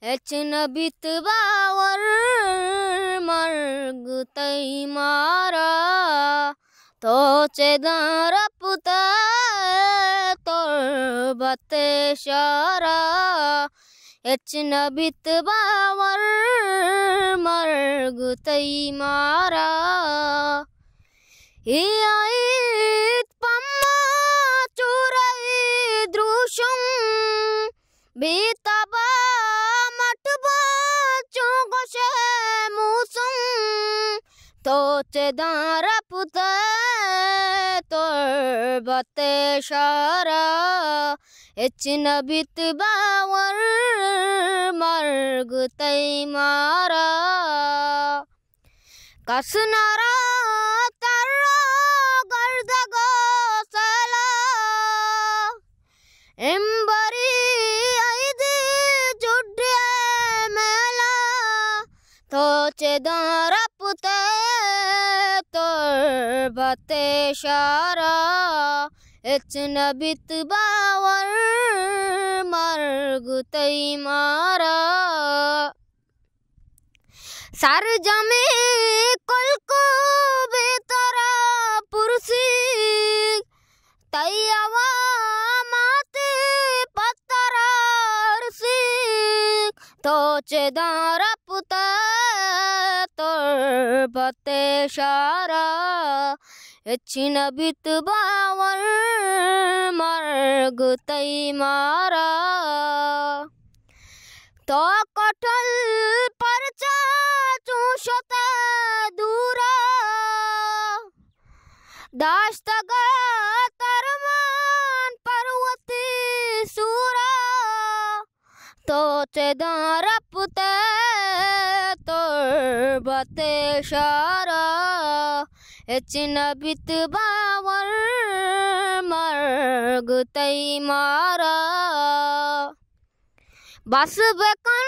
Echnabit bawar marg taimara to chedarapta tor bate shara Echnabit bawar marg taimara Iait pamma churai drushum bitaba matba chugoshe musum toche darapute tor bate shara Echnabit bawar marg taimara kasnara tarra gardago sala embari aidi judde mela toche darapute tor bate shara Echnabit bawar marg taimara sar jame kolko betara pursi tayyawa mate patara arsi toche darapute tor bate shara Echnabit bawar marg taimara to kotal parcha chushota dura dashtaga tarman parvati sura toche darapute tor bate shara Echnabit bawar marg taimara Bas bekan